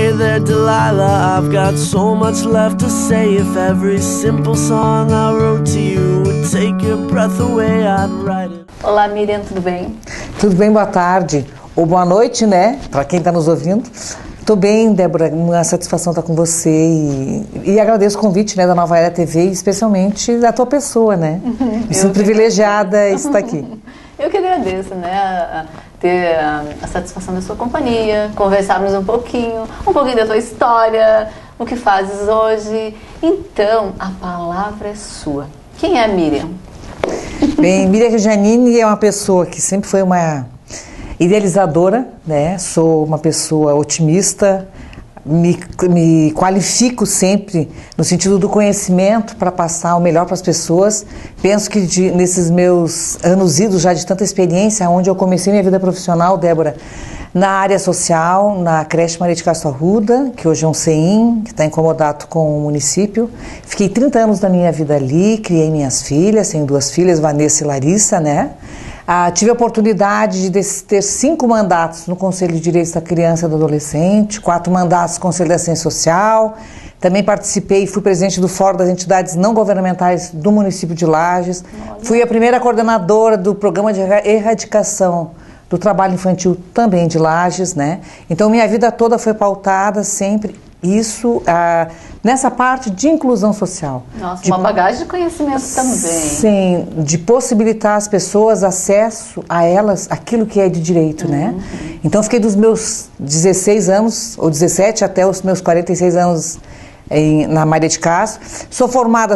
Hey there, Delilah, I've got so much left to say. If every simple song I wrote to you would take your breath away, I'd write it. Olá, Miriam, tudo bem? Tudo bem, boa tarde. Ou boa noite, né? Para quem está nos ouvindo. Tô bem, Débora, uma satisfação estar com você e agradeço o convite, né, da Nova Era TV, especialmente da tua pessoa, né? Me sinto privilegiada em estar aqui. Eu que agradeço, né, ter a satisfação da sua companhia, conversarmos um pouquinho da tua história, o que fazes hoje. Então, a palavra é sua. Quem é a Miriam? Bem, Miriam Janine é uma pessoa que sempre foi uma idealizadora, né? Sou uma pessoa otimista, me qualifico sempre no sentido do conhecimento para passar o melhor para as pessoas. Penso que nesses meus anos idos já de tanta experiência, onde eu comecei minha vida profissional, Débora, na área social, na creche Maria de Castro Arruda, que hoje é um CEIM, que está em comodato com o município. Fiquei 30 anos da minha vida ali, criei minhas filhas, tenho 2 filhas, Vanessa e Larissa, né? Tive a oportunidade de ter 5 mandatos no Conselho de Direitos da Criança e do Adolescente, 4 mandatos no Conselho da Assistência Social. Também participei e fui presidente do Fórum das Entidades Não Governamentais do município de Lages. Fui a primeira coordenadora do Programa de Erradicação do Trabalho Infantil também de Lages, né? Então minha vida toda foi pautada sempre isso nessa parte de inclusão social. Nossa, uma bagagem de conhecimento também. Sim, de possibilitar às pessoas acesso a elas, aquilo que é de direito, né? Então fiquei dos meus 16 anos, ou 17, até os meus 46 anos na Maria de Castro. Sou formada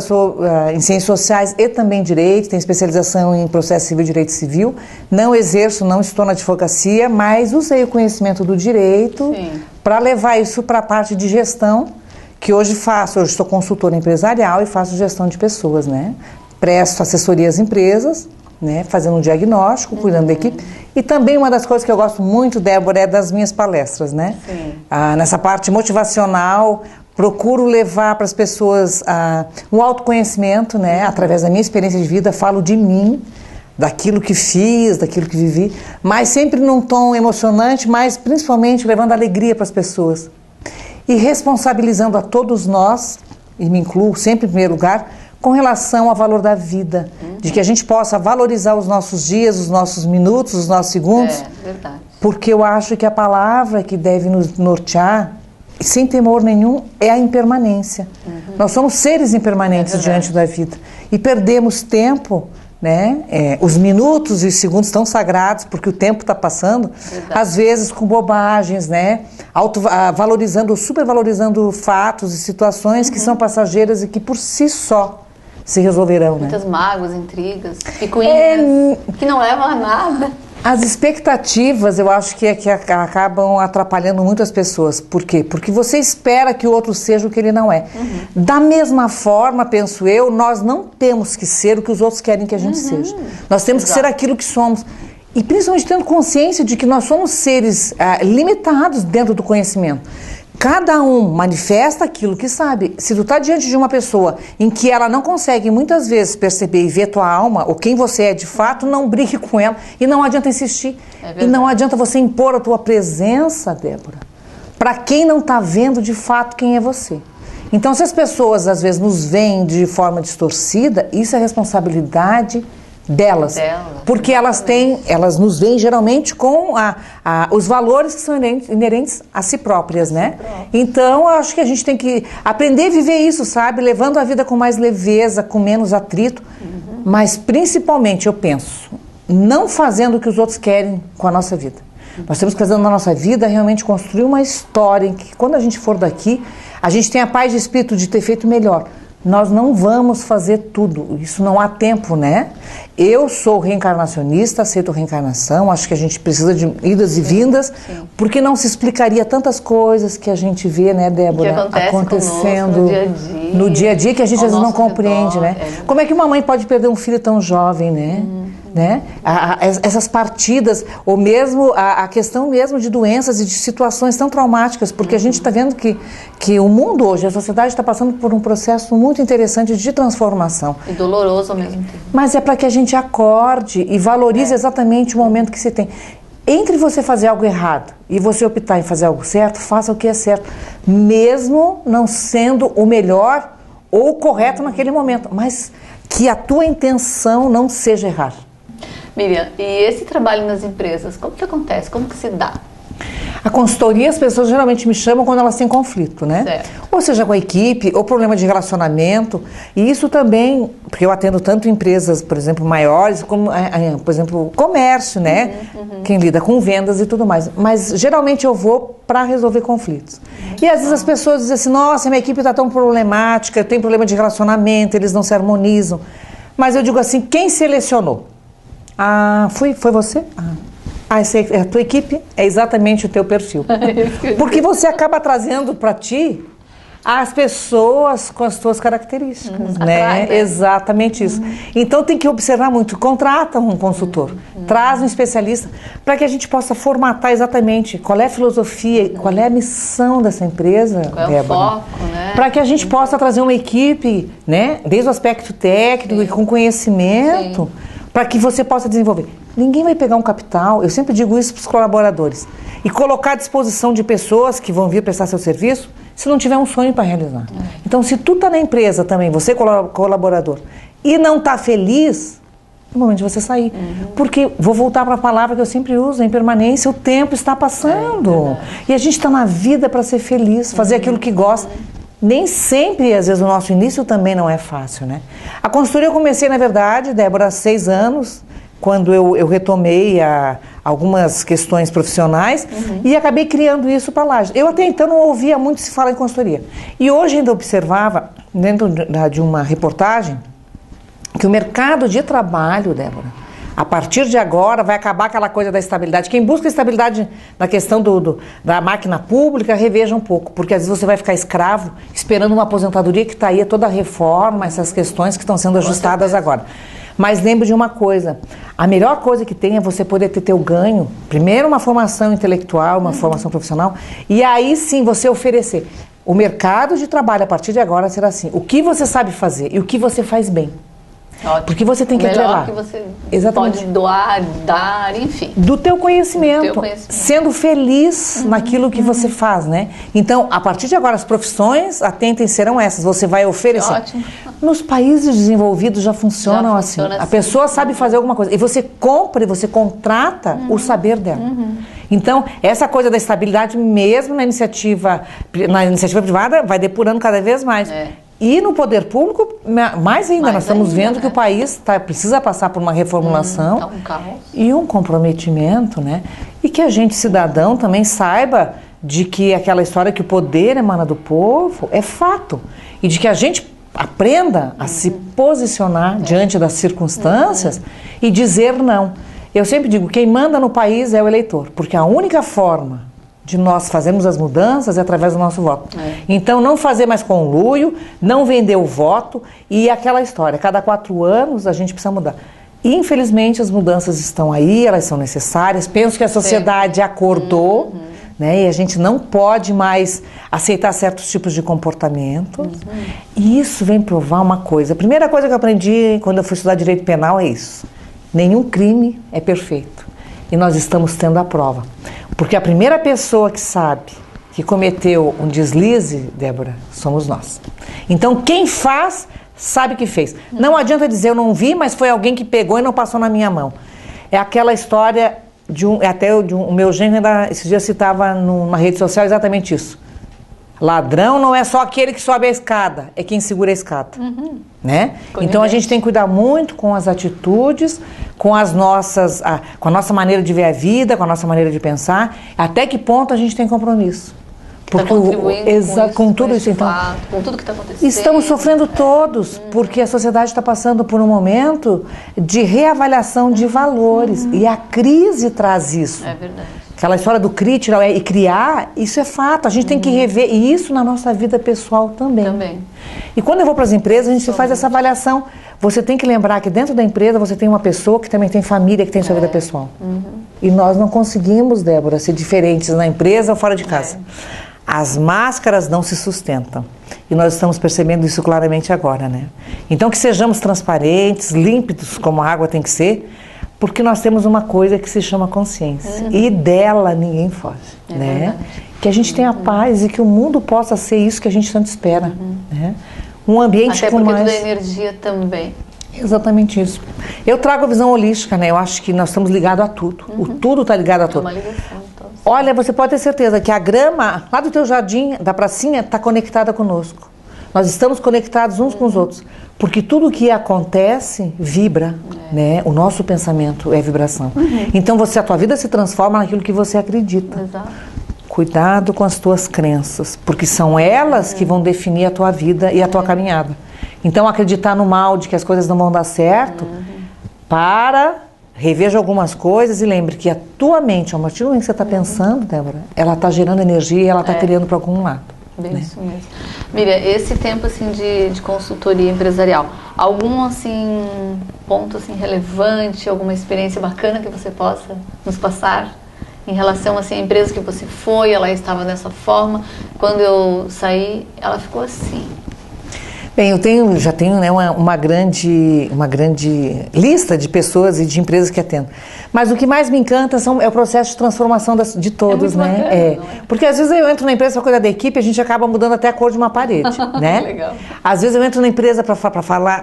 em Ciências Sociais e também Direito, tenho especialização em Processo Civil e Direito Civil. Não exerço, não estou na advocacia, mas usei o conhecimento do direito para levar isso para a parte de gestão, que hoje faço. Hoje sou consultora empresarial e faço gestão de pessoas, né? Presto assessoria às empresas, né? Fazendo um diagnóstico, cuidando da equipe. E também uma das coisas que eu gosto muito, Débora, é das minhas palestras, né? Nessa parte motivacional, procuro levar para as pessoas o autoconhecimento, né? Através da minha experiência de vida, falo de mim, daquilo que fiz, daquilo que vivi, mas sempre num tom emocionante, mas principalmente levando alegria para as pessoas. E responsabilizando a todos nós, e me incluo sempre em primeiro lugar, com relação ao valor da vida, de que a gente possa valorizar os nossos dias, os nossos minutos, os nossos segundos, verdade. Porque eu acho que a palavra que deve nos nortear, sem temor nenhum, é a impermanência. Nós somos seres impermanentes diante da vida e perdemos tempo, né? Os minutos e os segundos estão sagrados porque o tempo está passando, às vezes com bobagens, né? Valorizando, supervalorizando fatos e situações que são passageiras e que por si só se resolverão. Muitas né? mágoas, intrigas, picuinhas, que não levam a nada. As expectativas, eu acho que acabam atrapalhando muito as pessoas. Por quê? Porque você espera que o outro seja o que ele não é. Da mesma forma, penso eu, nós não temos que ser o que os outros querem que a gente seja. Nós temos que ser aquilo que somos. E principalmente tendo consciência de que nós somos seres limitados dentro do conhecimento. Cada um manifesta aquilo que sabe. Se tu está diante de uma pessoa em que ela não consegue muitas vezes perceber e ver tua alma, ou quem você é de fato, não brigue com ela e não adianta insistir. E não adianta você impor a tua presença, Débora, para quem não está vendo de fato quem é você. Então, se as pessoas às vezes nos veem de forma distorcida, isso é responsabilidade delas, porque elas nos veem geralmente com os valores que são inerentes a si próprias, né? Então, acho que a gente tem que aprender a viver isso, sabe? Levando a vida com mais leveza, com menos atrito, mas principalmente, eu penso, não fazendo o que os outros querem com a nossa vida. Nós temos que fazer na nossa vida realmente construir uma história em que quando a gente for daqui, a gente tenha a paz de espírito de ter feito melhor. Nós não vamos fazer tudo, isso não há tempo, né? Eu sou reencarnacionista, aceito reencarnação, acho que a gente precisa de idas e vindas, porque não se explicaria tantas coisas que a gente vê, né, Débora, acontecendo no dia a dia, que a gente às vezes não compreende, né? Como é que uma mãe pode perder um filho tão jovem, né? Essas partidas, ou mesmo a questão mesmo de doenças e de situações tão traumáticas, porque a gente está vendo que o mundo hoje, a sociedade está passando por um processo muito interessante de transformação. E doloroso ao mesmo tempo. Mas é para que a gente acorde e valorize exatamente o momento que se tem. entre você fazer algo errado e você optar em fazer algo certo, faça o que é certo, mesmo não sendo o melhor ou o correto naquele momento, mas que a tua intenção não seja errar. Miriam, e esse trabalho nas empresas, como que acontece? Como que se dá? A consultoria, as pessoas geralmente me chamam quando elas têm conflito, né? Certo. Ou seja, com a equipe, ou problema de relacionamento. E isso também, porque eu atendo tanto empresas, por exemplo, maiores, como, por exemplo, comércio, né? Quem lida com vendas e tudo mais. Mas geralmente eu vou para resolver conflitos. E às vezes as pessoas dizem assim, nossa, minha equipe está tão problemática, eu tenho problema de relacionamento, eles não se harmonizam. Mas eu digo assim, quem selecionou? Ah, foi você? A tua equipe é exatamente o teu perfil. Porque você acaba trazendo para ti as pessoas com as tuas características, né? Atrai, né? Exatamente isso. Então tem que observar muito. Contrata um consultor, traz um especialista para que a gente possa formatar exatamente qual é a filosofia, qual é a missão dessa empresa, Qual é o Débora, foco, né? para que a gente possa trazer uma equipe, né? Desde o aspecto técnico e com conhecimento, para que você possa desenvolver. Ninguém vai pegar um capital, eu sempre digo isso para os colaboradores, e colocar à disposição de pessoas que vão vir prestar seu serviço, se não tiver um sonho para realizar. Então, se tu está na empresa também, você é colaborador, e não está feliz, é o momento de você sair. Porque, vou voltar para a palavra que eu sempre uso, a impermanência, o tempo está passando. E a gente está na vida para ser feliz, fazer aquilo que gosta. Nem sempre, às vezes, o nosso início também não é fácil, né? A consultoria eu comecei, na verdade, Débora, há 6 anos, quando eu retomei algumas questões profissionais e acabei criando isso para Lages. Eu até então não ouvia muito se falar em consultoria. E hoje ainda observava, dentro de uma reportagem, que o mercado de trabalho, Débora, a partir de agora vai acabar aquela coisa da estabilidade. Quem busca estabilidade na questão da máquina pública, reveja um pouco, porque às vezes você vai ficar escravo esperando uma aposentadoria que está aí, toda a reforma, essas questões que estão sendo ajustadas agora. Mas lembre de uma coisa, a melhor coisa que tem é você poder ter teu ganho, primeiro uma formação intelectual, uma formação profissional, e aí sim você oferecer. O mercado de trabalho a partir de agora será assim, o que você sabe fazer e o que você faz bem. Ótimo. Porque você tem que atrelar. Que você Exatamente. pode doar, dar, enfim. Do teu conhecimento, sendo feliz naquilo que você faz, né? Então, a partir de agora, as profissões atentem serão essas. Você vai oferecer. Ótimo. Nos países desenvolvidos já funcionam assim. A pessoa sabe fazer alguma coisa. E você compra e você contrata o saber dela. Então, essa coisa da estabilidade, mesmo na iniciativa privada, vai depurando cada vez mais. E no poder público, mais ainda, nós estamos vendo que o país precisa passar por uma reformulação Tá um caos. e um comprometimento, né? E que a gente, cidadão, também saiba de que aquela história que o poder emana do povo é fato. E de que a gente aprenda a se posicionar diante das circunstâncias e dizer não. Eu sempre digo, quem manda no país é o eleitor, porque a única forma de nós fazermos as mudanças é através do nosso voto. Então, não fazer mais conluio, não vender o voto e aquela história. Cada 4 anos a gente precisa mudar. E, infelizmente, as mudanças estão aí, elas são necessárias. Penso que a sociedade acordou, né? E a gente não pode mais aceitar certos tipos de comportamento. E isso vem provar uma coisa. A primeira coisa que eu aprendi quando eu fui estudar direito penal é isso. Nenhum crime é perfeito. E nós estamos tendo a prova. Porque a primeira pessoa que sabe que cometeu um deslize, Débora, somos nós. Então, quem faz, sabe que fez. Não adianta dizer, eu não vi, mas foi alguém que pegou e não passou na minha mão. É aquela história o meu genro ainda esses dias citava numa rede social exatamente isso. Ladrão não é só aquele que sobe a escada, é quem segura a escada. Né? Então a gente tem que cuidar muito com as atitudes, com a nossa maneira de ver a vida, com a nossa maneira de pensar, até que ponto a gente tem compromisso. Porque com tudo isso, então, com tudo que está acontecendo. Estamos sofrendo todos, porque a sociedade está passando por um momento de reavaliação de valores. E a crise traz isso. É verdade. Aquela história do crítico e criar, isso é fato. A gente tem que rever, e isso na nossa vida pessoal também. E quando eu vou para as empresas, a gente faz essa avaliação. Você tem que lembrar que dentro da empresa você tem uma pessoa que também tem família, que tem sua vida pessoal. E nós não conseguimos, Débora, ser diferentes na empresa ou fora de casa. As máscaras não se sustentam. E nós estamos percebendo isso claramente agora, né? Então que sejamos transparentes, límpidos, como a água tem que ser, Porque nós temos uma coisa que se chama consciência. E dela ninguém foge, né? Verdade. Que a gente tenha paz e que o mundo possa ser isso que a gente tanto espera, né? Um ambiente Até com porque mais... tudo é energia também. Exatamente isso. Eu trago a visão holística, né? Eu acho que nós estamos ligados a tudo. O tudo está ligado a É tudo. uma ligação, então. Olha, você pode ter certeza que a grama lá do teu jardim, da pracinha, está conectada conosco. Nós estamos conectados uns com os outros. Porque tudo que acontece vibra, né? O nosso pensamento é vibração. Então, a tua vida se transforma naquilo que você acredita. Exato. Cuidado com as tuas crenças, porque são elas que vão definir a tua vida e a tua caminhada. Então, acreditar no mal, de que as coisas não vão dar certo, reveja algumas coisas e lembre que a tua mente, ao partir do momento que você está pensando, Débora, ela está gerando energia e ela está criando para algum lado. Bem isso mesmo. Miriam, esse tempo assim de consultoria empresarial, algum assim ponto assim relevante, alguma experiência bacana que você possa nos passar em relação assim à empresa que você foi, ela estava dessa forma, quando eu saí, ela ficou assim. Bem, já tenho, né, uma grande lista de pessoas e de empresas que atendo. Mas o que mais me encanta é o processo de transformação de todos, muito né? bacana, não é? Porque às vezes eu entro na empresa para cuidar da equipe e a gente acaba mudando até a cor de uma parede, né? Legal. Às vezes eu entro na empresa para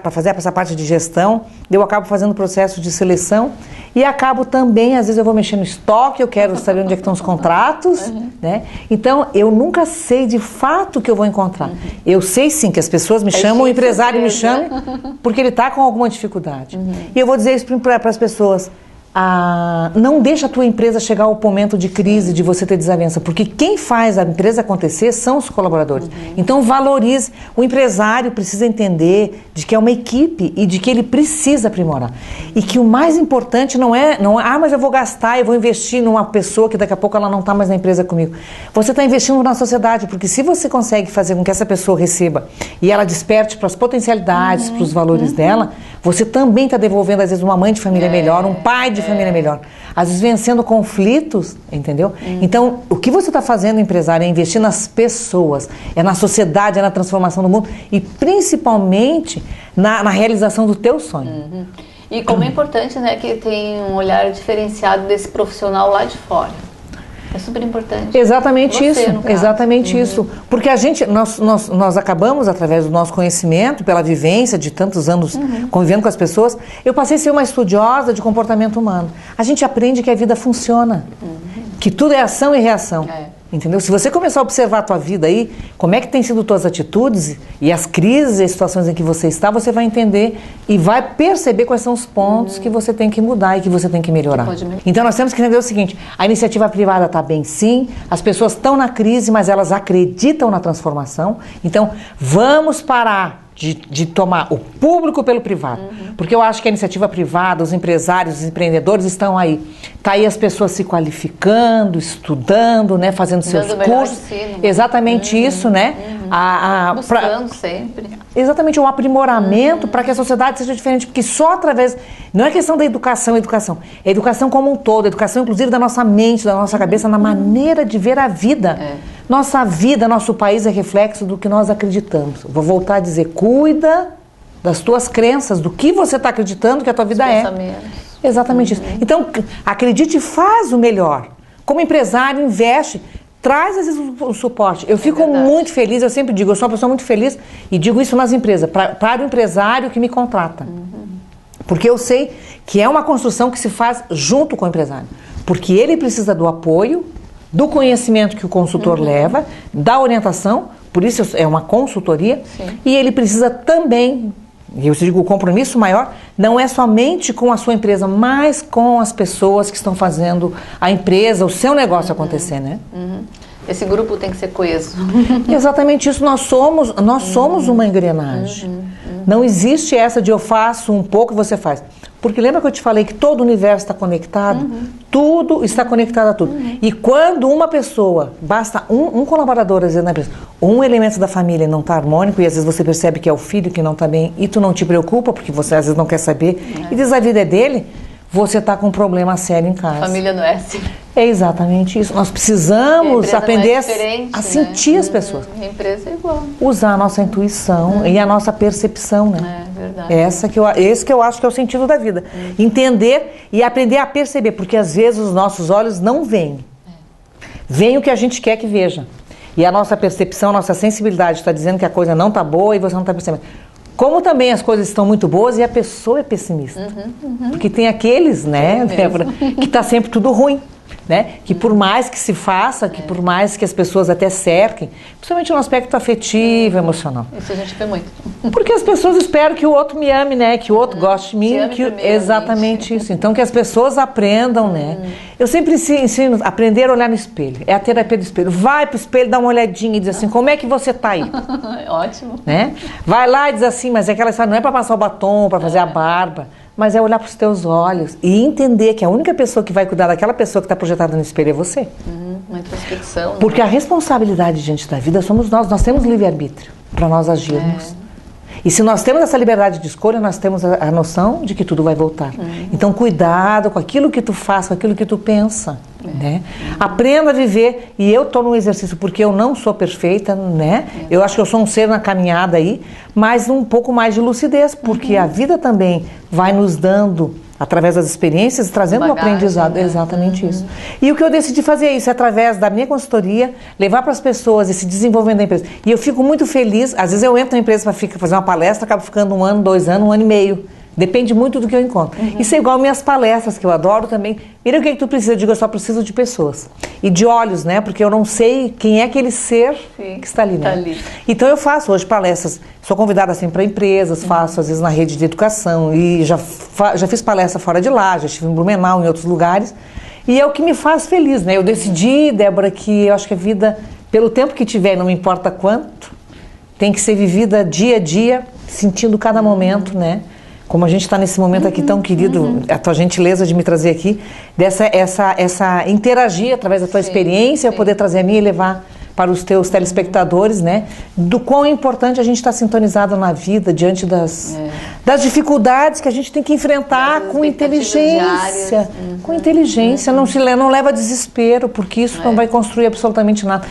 fazer essa parte de gestão, eu acabo fazendo o processo de seleção e acabo também, às vezes eu vou mexer no estoque, eu quero saber onde é que estão os contratos, né? Então, eu nunca sei de fato o que eu vou encontrar. Eu sei sim que as pessoas me chamam, o empresário me chama, porque ele está com alguma dificuldade. E eu vou dizer isso para as pessoas. Não deixa a tua empresa chegar ao momento de crise, de você ter desavença, porque quem faz a empresa acontecer são os colaboradores. Então valorize. O empresário precisa entender de que é uma equipe e de que ele precisa aprimorar. E que o mais importante não é mas eu vou gastar, eu vou investir numa pessoa que daqui a pouco ela não está mais na empresa comigo. Você está investindo na sociedade, porque se você consegue fazer com que essa pessoa receba e ela desperte para as potencialidades, para os valores dela, você também está devolvendo às vezes uma mãe de família melhor, um pai de família melhor. Às vezes vencendo conflitos, entendeu? Então, o que você está fazendo, empresário, é investir nas pessoas, é na sociedade, é na transformação do mundo e principalmente na realização do teu sonho. E como é importante, né, que tem um olhar diferenciado desse profissional lá de fora. É super importante. Exatamente Você, isso, no caso. exatamente isso. Porque nós acabamos, através do nosso conhecimento, pela vivência de tantos anos convivendo com as pessoas, eu passei a ser uma estudiosa de comportamento humano. A gente aprende que a vida funciona, que tudo é ação e reação. Entendeu? Se você começar a observar a tua vida aí, como é que tem sido tuas atitudes e as crises e as situações em que você está, você vai entender e vai perceber quais são os pontos que você tem que mudar e que você tem que melhorar. Então nós temos que entender o seguinte, a iniciativa privada está bem sim, as pessoas estão na crise, mas elas acreditam na transformação. Então vamos parar de tomar o público pelo privado. Porque eu acho que a iniciativa privada, os empresários, os empreendedores estão aí. Está aí as pessoas se qualificando, estudando, né, fazendo seus cursos. Exatamente isso, né? Buscando sempre. Exatamente, um aprimoramento para que a sociedade seja diferente. Porque só através... Não é questão da educação, é educação como um todo. Educação, inclusive, da nossa mente, da nossa cabeça, na maneira de ver a vida. Nossa vida, nosso país é reflexo do que nós acreditamos. Vou voltar a dizer, cuida das tuas crenças, do que você está acreditando que a tua vida é. Exatamente isso. Então, acredite e faz o melhor. Como empresário, investe, traz às vezes o suporte. Eu fico muito feliz, eu sempre digo, eu sou uma pessoa muito feliz e digo isso nas empresas, para o empresário que me contrata. Porque eu sei que é uma construção que se faz junto com o empresário. Porque ele precisa do apoio, do conhecimento que o consultor leva, da orientação, por isso é uma consultoria, e ele precisa também, e eu digo, o compromisso maior não é somente com a sua empresa, mas com as pessoas que estão fazendo a empresa, o seu negócio acontecer, né? Esse grupo tem que ser coeso. Exatamente isso, nós somos uma engrenagem. Não existe essa de eu faço um pouco e você faz. Porque lembra que eu te falei que todo o universo está conectado? Tudo está conectado a tudo. E quando uma pessoa, basta um colaborador, às vezes na empresa, um elemento da família não está harmônico e às vezes você percebe que é o filho que não está bem e tu não te preocupa porque você às vezes não quer saber e diz a vida é dele, você está com um problema sério em casa. Família não é assim. É exatamente isso. Nós precisamos aprender a sentir as pessoas. A empresa é igual. Usar a nossa intuição e a nossa percepção, né? É verdade. verdade. Esse que eu acho que é o sentido da vida. Entender e aprender a perceber, porque às vezes os nossos olhos não veem. Vem o que a gente quer que veja. E a nossa percepção, a nossa sensibilidade está dizendo que a coisa não está boa e você não está percebendo. Como também as coisas estão muito boas e a pessoa é pessimista. Porque tem aqueles, né, Débora, que está sempre tudo ruim. Né? Que por mais que se faça, que por mais que as pessoas até cerquem, principalmente no aspecto afetivo, emocional. Isso a gente vê muito. Porque as pessoas esperam que o outro me ame, né? Que o outro goste de mim. Exatamente isso. Então que as pessoas aprendam, né? Eu sempre ensino a aprender a olhar no espelho. É a terapia do espelho. Vai pro espelho, dá uma olhadinha e diz assim, como é que você tá aí? Ótimo. Né? Vai lá e diz assim, mas é aquela história, não é para passar o batom, para fazer a barba. Mas é olhar para os teus olhos e entender que a única pessoa que vai cuidar daquela pessoa que está projetada no espelho é você. Uma introspecção. Porque a responsabilidade diante da vida somos nós. Nós temos livre-arbítrio para nós agirmos. E se nós temos essa liberdade de escolha, nós temos a noção de que tudo vai voltar. Então, cuidado com aquilo que tu faz, com aquilo que tu pensa. Né? Aprenda a viver. E eu estou num exercício, porque eu não sou perfeita, né? Eu acho que eu sou um ser na caminhada aí, mas um pouco mais de lucidez, porque a vida também vai nos dando, através das experiências, trazendo um aprendizado. Exatamente isso. E o que eu decidi fazer é isso, através da minha consultoria, levar para as pessoas esse desenvolvimento da empresa. E eu fico muito feliz, às vezes eu entro na empresa para fazer uma palestra, acabo ficando 1 ano, 2 anos, 1 ano e meio. Depende muito do que eu encontro. Isso é igual minhas palestras, que eu adoro também. Mira o que tu precisa. Eu digo, eu só preciso de pessoas. E de olhos, né? Porque eu não sei quem é aquele ser que está ali, né? Então eu faço hoje palestras. Sou convidada sempre para empresas, faço às vezes na rede de educação. E já fiz palestra fora de lá, já estive em Blumenau, em outros lugares. E é o que me faz feliz, né? Eu decidi, Débora, que eu acho que a vida, pelo tempo que tiver, não me importa quanto, tem que ser vivida dia a dia, sentindo cada momento, né? Como a gente está nesse momento aqui tão querido, a tua gentileza de me trazer aqui, essa interagir através da tua experiência, eu poder trazer a minha e levar para os teus telespectadores, né? Do quão importante a gente estar sintonizado na vida diante das dificuldades que a gente tem que enfrentar com inteligência. Com inteligência, não leva a desespero, porque isso não vai construir absolutamente nada.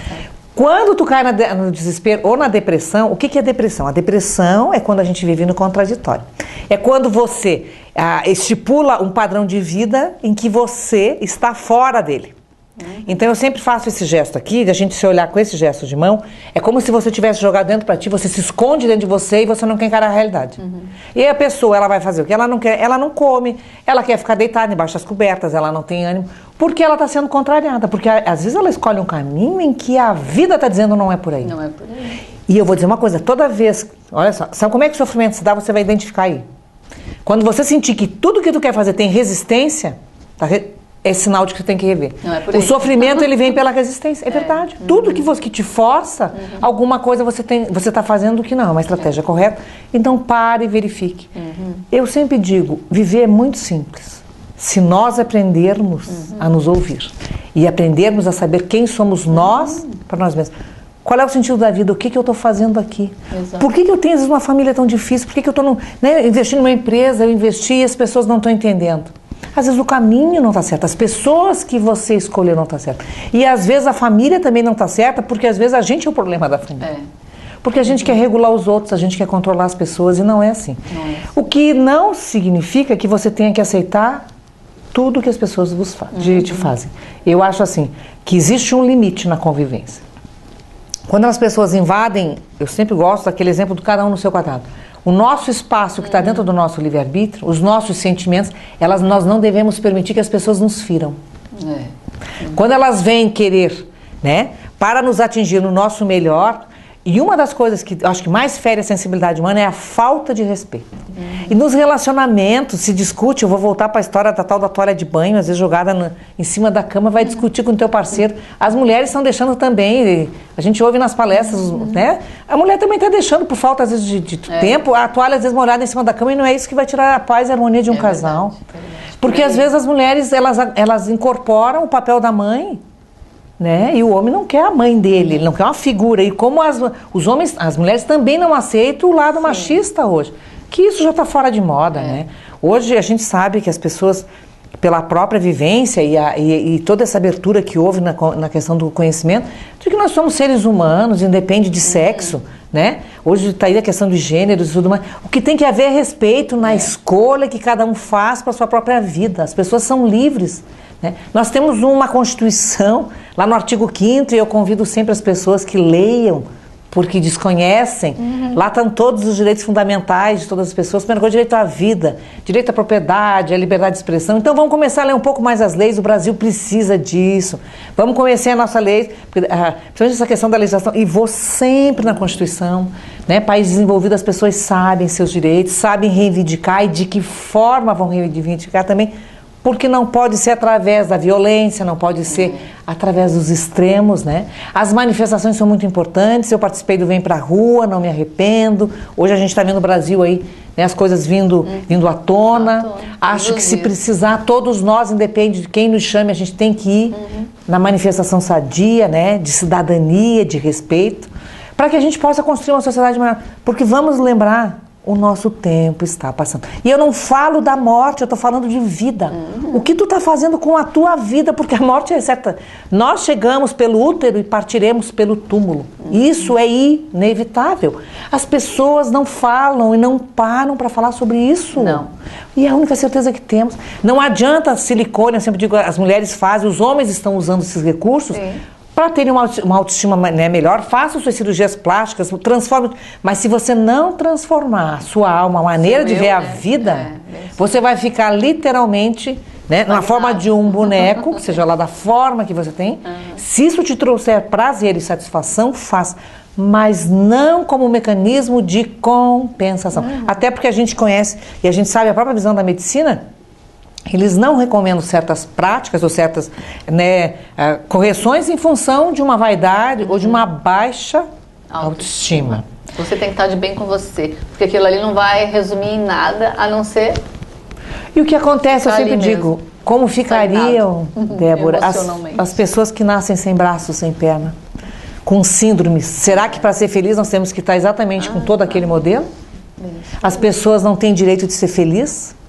Quando tu cai no desespero ou na depressão, o que é depressão? A depressão é quando a gente vive no contraditório. É quando você estipula um padrão de vida em que você está fora dele. Então eu sempre faço esse gesto aqui, de a gente se olhar com esse gesto de mão, é como se você tivesse jogado dentro para ti, você se esconde dentro de você e você não quer encarar a realidade. E aí a pessoa, ela vai fazer o que? Ela não quer, ela não come, ela quer ficar deitada embaixo das cobertas, ela não tem ânimo, porque ela está sendo contrariada, porque às vezes ela escolhe um caminho em que a vida está dizendo não é por aí. Não é por aí. E eu vou dizer uma coisa, toda vez, olha só, sabe como é que o sofrimento se dá? Você vai identificar aí. Quando você sentir que tudo que tu quer fazer tem resistência, é sinal de que você tem que rever. Não é por aí. O sofrimento, ele vem pela resistência. É verdade. Tudo que te força, alguma coisa você está fazendo que não é uma estratégia correta. Então, pare e verifique. Eu sempre digo, viver é muito simples. Se nós aprendermos a nos ouvir e aprendermos a saber quem somos nós para nós mesmos. Qual é o sentido da vida? O que eu estou fazendo aqui? Exato. Por que eu tenho, às vezes, uma família tão difícil? Por que eu estou investindo numa empresa, eu investi e as pessoas não estão entendendo? Às vezes o caminho não está certo, as pessoas que você escolheu não estão certas. E às vezes a família também não está certa, porque às vezes a gente é o problema da família. Porque a gente quer regular os outros, a gente quer controlar as pessoas e não é assim. O que não significa que você tenha que aceitar tudo que as pessoas te fazem. Eu acho assim, que existe um limite na convivência. Quando as pessoas invadem, eu sempre gosto daquele exemplo do cada um no seu quadrado. O nosso espaço que está dentro do nosso livre-arbítrio, os nossos sentimentos, nós não devemos permitir que as pessoas nos firam. Quando elas vêm querer, né, para nos atingir no nosso melhor, e uma das coisas que eu acho que mais fere a sensibilidade humana é a falta de respeito. E nos relacionamentos se discute, eu vou voltar para a história da tal da toalha de banho, às vezes jogada em cima da cama, vai discutir com o teu parceiro. As mulheres estão deixando também, a gente ouve nas palestras, né? A mulher também está deixando, por falta às vezes de tempo, a toalha às vezes molhada em cima da cama, e não é isso que vai tirar a paz e a harmonia de um casal. Porque às vezes as mulheres, elas incorporam o papel da mãe, né? E o homem não quer a mãe dele, ele não quer uma figura. E como os homens, as mulheres também não aceitam o lado machista hoje. Que isso já está fora de moda, né? Hoje a gente sabe que as pessoas, pela própria vivência e toda essa abertura que houve na questão do conhecimento, de que nós somos seres humanos, independe de sexo, né? Hoje está aí a questão dos gêneros e tudo mais. O que tem que haver é respeito na escolha que cada um faz para a sua própria vida. As pessoas são livres, né? Nós temos uma Constituição, lá no artigo 5º, e eu convido sempre as pessoas que leiam, porque desconhecem. Lá estão todos os direitos fundamentais de todas as pessoas. Primeiro, o direito à vida, direito à propriedade, à liberdade de expressão. Então vamos começar a ler um pouco mais as leis. O Brasil precisa disso. Vamos conhecer a nossa lei, principalmente essa questão da legislação. E vou sempre na Constituição, né? País desenvolvido, as pessoas sabem seus direitos, sabem reivindicar e de que forma vão reivindicar também. Porque não pode ser através da violência, não pode ser através dos extremos, né? As manifestações são muito importantes. Eu participei do Vem Pra Rua, não me arrependo. Hoje a gente está vendo o Brasil aí, né, as coisas vindo à tona. Acho que se precisar, todos nós, independe de quem nos chame, a gente tem que ir na manifestação sadia, né, de cidadania, de respeito, para que a gente possa construir uma sociedade melhor. Porque vamos lembrar, o nosso tempo está passando. E eu não falo da morte, eu estou falando de vida. O que tu está fazendo com a tua vida? Porque a morte é certa. Nós chegamos pelo útero e partiremos pelo túmulo. Isso é inevitável. As pessoas não falam e não param para falar sobre isso. Não. E é a única certeza que temos. Não adianta silicone, eu sempre digo, as mulheres fazem, os homens estão usando esses recursos. Para terem uma autoestima, né, melhor, façam suas cirurgias plásticas, transforme. Mas se você não transformar a sua alma, a maneira de ver a vida, você vai ficar literalmente, né, na forma de um boneco, seja lá da forma que você tem. Se isso te trouxer prazer e satisfação, faça. Mas não como um mecanismo de compensação. Até porque a gente conhece e a gente sabe a própria visão da medicina. Eles não recomendam certas práticas ou certas, né, correções em função de uma vaidade ou de uma baixa autoestima. Você tem que estar de bem com você, porque aquilo ali não vai resumir em nada, a não ser... E o que acontece, eu sempre digo, como ficariam, Débora, as pessoas que nascem sem braço, sem perna, com síndromes? Será que para ser feliz nós temos que estar exatamente com todo aquele modelo? As pessoas não têm direito de ser felizes?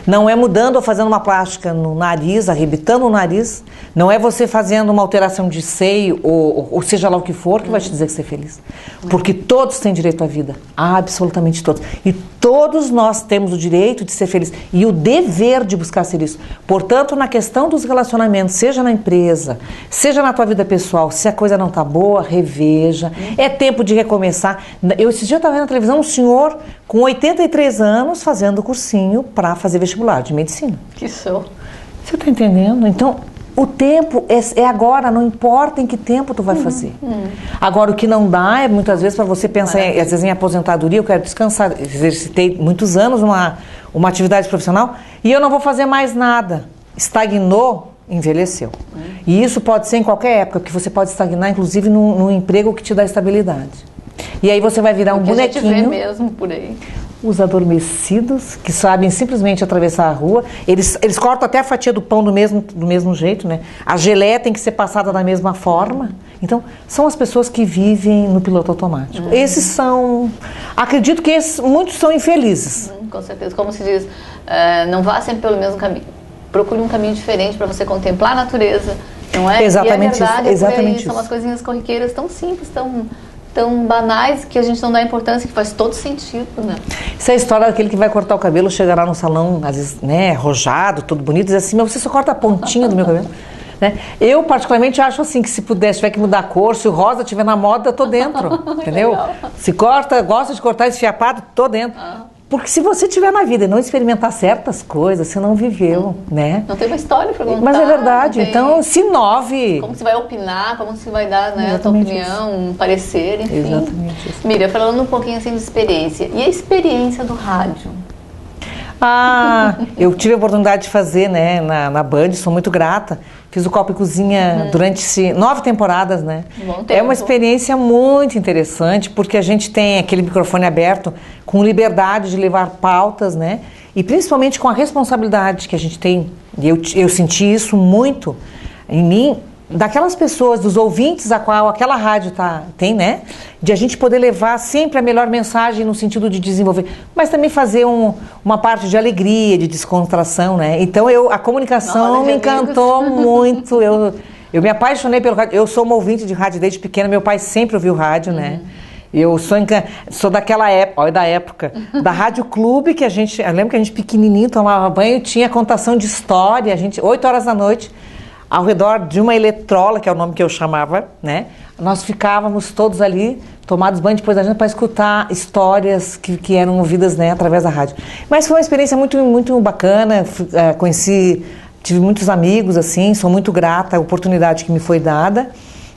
Não é mudando ou fazendo uma plástica no nariz, arrebitando o nariz. Não é você fazendo uma alteração de seio ou seja lá o que for que vai te dizer que você é feliz. Porque todos têm direito à vida. Absolutamente todos. E todos nós temos o direito de ser felizes e o dever de buscar ser isso. Portanto, na questão dos relacionamentos, seja na empresa, seja na tua vida pessoal, se a coisa não está boa, reveja. É tempo de recomeçar. Esse dia eu estava vendo na televisão um senhor com 83 anos fazendo cursinho para fazer vestibular de medicina. Que show! Você está entendendo? Então, o tempo é agora, não importa em que tempo tu vai fazer. Agora, o que não dá é muitas vezes para você pensar, às vezes, em aposentadoria. Eu quero descansar. Exercitei muitos anos uma atividade profissional e eu não vou fazer mais nada. Estagnou, envelheceu. E isso pode ser em qualquer época, que você pode estagnar, inclusive, num emprego que te dá estabilidade. E aí você vai virar um bonequinho. A gente vê mesmo por aí. Os adormecidos, que sabem simplesmente atravessar a rua, eles cortam até a fatia do pão do mesmo jeito, né? A geleia tem que ser passada da mesma forma. Então, são as pessoas que vivem no piloto automático. Esses são... Acredito que muitos são infelizes. Com certeza. Como se diz, não vá sempre pelo mesmo caminho. Procure um caminho diferente para você contemplar a natureza, não é? Exatamente e é verdade, isso. Exatamente isso. São umas coisinhas corriqueiras tão simples, tão banais, que a gente não dá importância, que faz todo sentido, né? Essa é a história daquele que vai cortar o cabelo, chegará no salão, às vezes, né, arrojado, todo bonito, e diz assim, mas você só corta a pontinha do meu cabelo? Né? Eu, particularmente, acho assim, que se puder, tiver que mudar a cor, se o rosa estiver na moda, eu tô dentro, entendeu? Se gosta de cortar esfiapado, tô dentro. Porque se você estiver na vida e não experimentar certas coisas, você não viveu, né? Não tem uma história para contar. Mas é verdade, então se inove. Como você vai opinar, como você vai dar, né, a tua opinião, um parecer, enfim. Exatamente isso. Miriam, falando um pouquinho assim de experiência. E a experiência do rádio? Eu tive a oportunidade de fazer, né, na Band, sou muito grata. Fiz o Copa e Cozinha durante 9 temporadas, né? É uma experiência muito interessante, porque a gente tem aquele microfone aberto, com liberdade de levar pautas, né? E principalmente com a responsabilidade que a gente tem. E eu senti isso muito em mim, daquelas pessoas, dos ouvintes a qual aquela rádio tem, né? De a gente poder levar sempre a melhor mensagem no sentido de desenvolver, mas também fazer uma parte de alegria, de descontração, né? Então a comunicação me encantou muito. Eu me apaixonei pelo rádio. Eu sou uma ouvinte de rádio desde pequena, meu pai sempre ouviu rádio, né? Eu sou daquela época, olha, da época, da Rádio Clube, que eu lembro que a gente pequenininho tomava banho, tinha contação de história, 8 horas da noite, ao redor de uma eletrola, que é o nome que eu chamava, né? Nós ficávamos todos ali, tomados banho depois da janta, para escutar histórias que eram ouvidas, né, através da rádio. Mas foi uma experiência muito, muito bacana, tive muitos amigos, assim, sou muito grata à oportunidade que me foi dada.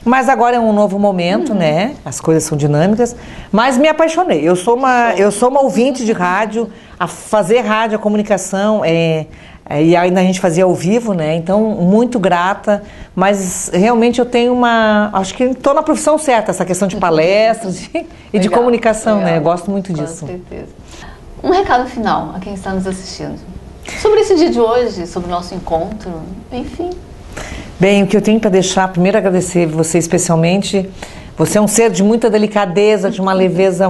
Mas agora é um novo momento, né? As coisas são dinâmicas. Mas me apaixonei. Eu sou uma ouvinte de rádio, a fazer rádio, a comunicação, e ainda a gente fazia ao vivo, né? Então, muito grata. Mas realmente eu tenho acho que estou na profissão certa, essa questão de palestras e de comunicação, né? Eu gosto muito disso. Com certeza. Um recado final a quem está nos assistindo. Sobre esse dia de hoje, sobre o nosso encontro, enfim. Bem, o que eu tenho para deixar, primeiro agradecer você especialmente. Você é um ser de muita delicadeza, de uma leveza,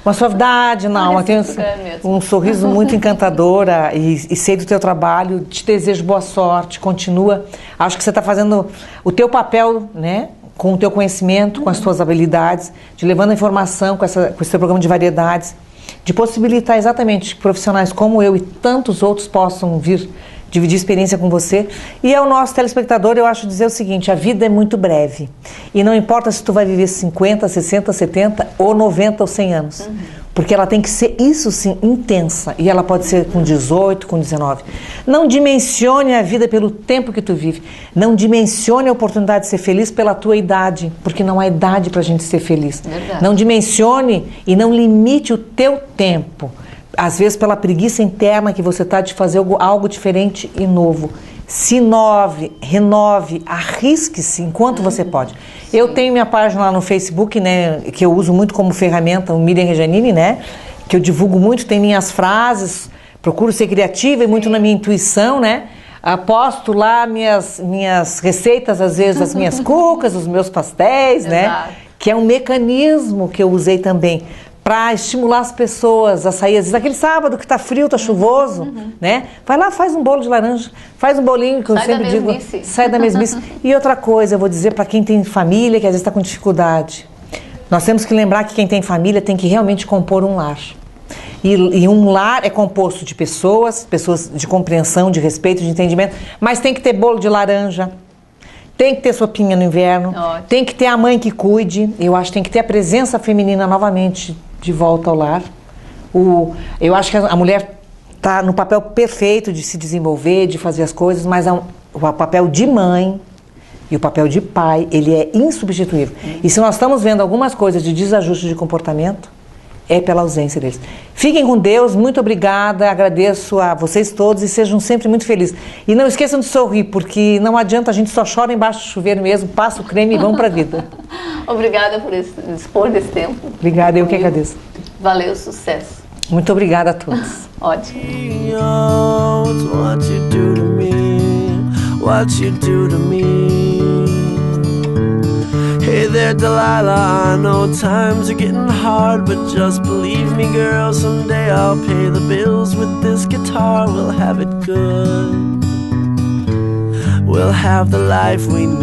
uma suavidade na alma. Tem um sorriso muito encantador e sei do teu trabalho. Te desejo boa sorte, continua. Acho que você está fazendo o teu papel, né? Com o teu conhecimento, com as tuas habilidades, de levando a informação com esse teu programa de variedades, de possibilitar exatamente que profissionais como eu e tantos outros possam vir dividir experiência com você. E ao nosso telespectador, eu acho dizer o seguinte: a vida é muito breve. E não importa se tu vai viver 50, 60, 70 ou 90 ou 100 anos. Porque ela tem que ser, isso sim, intensa. E ela pode ser com 18, com 19. Não dimensione a vida pelo tempo que tu vive. Não dimensione a oportunidade de ser feliz pela tua idade. Porque não há idade pra gente ser feliz. Verdade. Não dimensione e não limite o teu tempo. Às vezes pela preguiça interna que você está de fazer algo diferente e novo. Se renove, arrisque-se enquanto você pode. Sim. Eu tenho minha página lá no Facebook, né, que eu uso muito como ferramenta, o Miriam Rejanini, né, que eu divulgo muito, tem minhas frases, procuro ser criativa e muito na minha intuição, né. Posto lá minhas receitas, às vezes as minhas cucas, os meus pastéis, né, que é um mecanismo que eu usei também para estimular as pessoas a sair, às vezes, aquele sábado que está frio, está chuvoso, né? Vai lá, faz um bolo de laranja, faz um bolinho, que eu sempre digo, sai da mesmice. E outra coisa, eu vou dizer para quem tem família, que às vezes está com dificuldade. Nós temos que lembrar que quem tem família tem que realmente compor um lar. E um lar é composto de pessoas de compreensão, de respeito, de entendimento, mas tem que ter bolo de laranja, tem que ter sopinha no inverno, tem que ter a mãe que cuide, eu acho que tem que ter a presença feminina novamente de volta ao lar. Eu acho que a mulher está no papel perfeito de se desenvolver, de fazer as coisas, mas o papel de mãe e o papel de pai, ele é insubstituível. E se nós estamos vendo algumas coisas de desajuste de comportamento, é pela ausência deles. Fiquem com Deus, muito obrigada, agradeço a vocês todos e sejam sempre muito felizes. E não esqueçam de sorrir, porque não adianta, a gente só chora embaixo do chuveiro mesmo, passa o creme e vamos para a vida. Obrigada por dispor desse tempo. Obrigada, eu que agradeço. Valeu, sucesso. Muito obrigada a todos. Ótimo. What you do to me, what you do to me. Hey there, Delilah, I know times are getting hard, but just believe me, girl, someday I'll pay the bills with this guitar. We'll have it good, we'll have the life we knew.